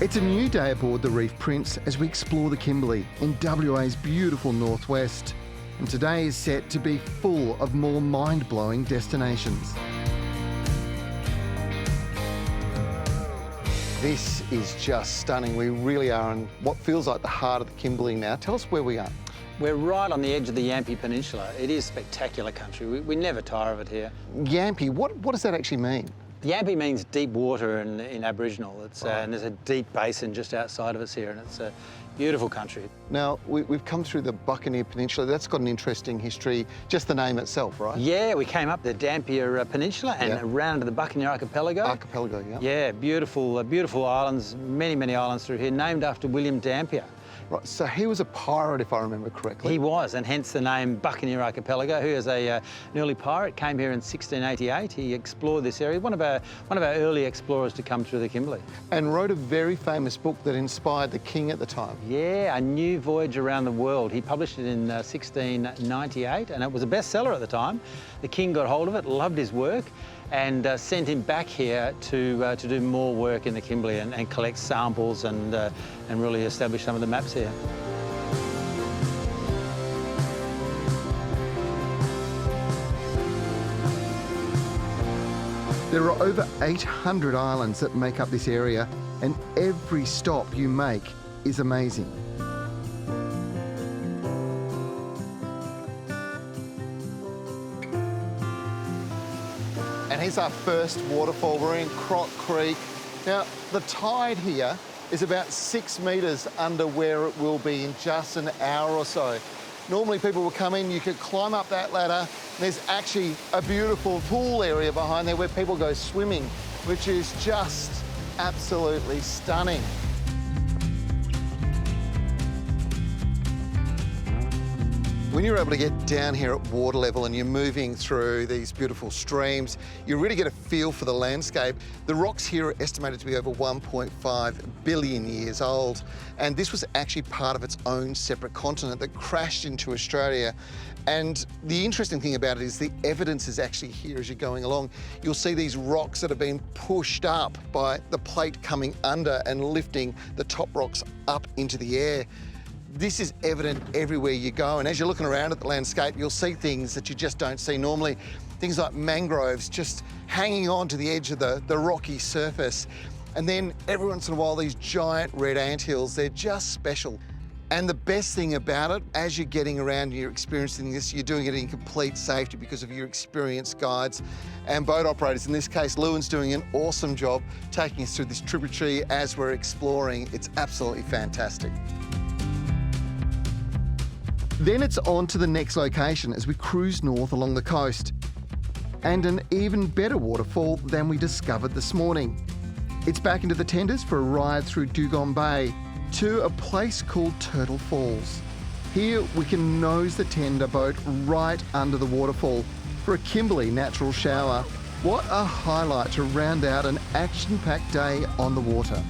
It's a new day aboard the Reef Prince as we explore the Kimberley in WA's beautiful northwest. And today is set to be full of more mind-blowing destinations. This is just stunning. We really are in what feels like the heart of the Kimberley now. Tell us where we are. We're right on the edge of the Yampi Peninsula. It is spectacular country. We never tire of it here. Yampi, what does that actually mean? Yampi means deep water in Aboriginal. And there's a deep basin just outside of us here, and it's a beautiful country. Now, we've come through the Buccaneer Peninsula. That's got an interesting history, just the name itself, right? Yeah, we came up the Dampier Peninsula and around to the Buccaneer Archipelago. Archipelago, yeah. Yeah, beautiful islands, many islands through here, named after William Dampier. Right, so he was a pirate, if I remember correctly. He was, and hence the name Buccaneer Archipelago. He was an early pirate, came here in 1688. He explored this area, one of our early explorers to come through the Kimberley. And wrote a very famous book that inspired the king at the time. Yeah, A New Voyage Around the World. He published it in 1698, and it was a bestseller at the time. The king got hold of it, loved his work, and sent him back here to do more work in the Kimberley and collect samples and really establish some of the maps here. There are over 800 islands that make up this area, and every stop you make is amazing. And here's our first waterfall. We're in Croc Creek. Now, the tide here is about 6 metres under where it will be in just an hour or so. Normally people will come in, you could climb up that ladder, and there's actually a beautiful pool area behind there where people go swimming, which is just absolutely stunning. When you're able to get down here at water level and you're moving through these beautiful streams, you really get a feel for the landscape. The rocks here are estimated to be over 1.5 billion years old, and this was actually part of its own separate continent that crashed into Australia. And the interesting thing about it is the evidence is actually here as you're going along. You'll see these rocks that have been pushed up by the plate coming under and lifting the top rocks up into the air. This is evident everywhere you go, and as you're looking around at the landscape, you'll see things that you just don't see normally. Things like mangroves just hanging on to the edge of the rocky surface. And then every once in a while, these giant red anthills, they're just special. And the best thing about it, as you're getting around and you're experiencing this, you're doing it in complete safety because of your experienced guides and boat operators. In this case, Lewin's doing an awesome job taking us through this tributary as we're exploring. It's absolutely fantastic. Then it's on to the next location as we cruise north along the coast. And an even better waterfall than we discovered this morning. It's back into the tenders for a ride through Dugong Bay to a place called Turtle Falls. Here we can nose the tender boat right under the waterfall for a Kimberley natural shower. What a highlight to round out an action-packed day on the water.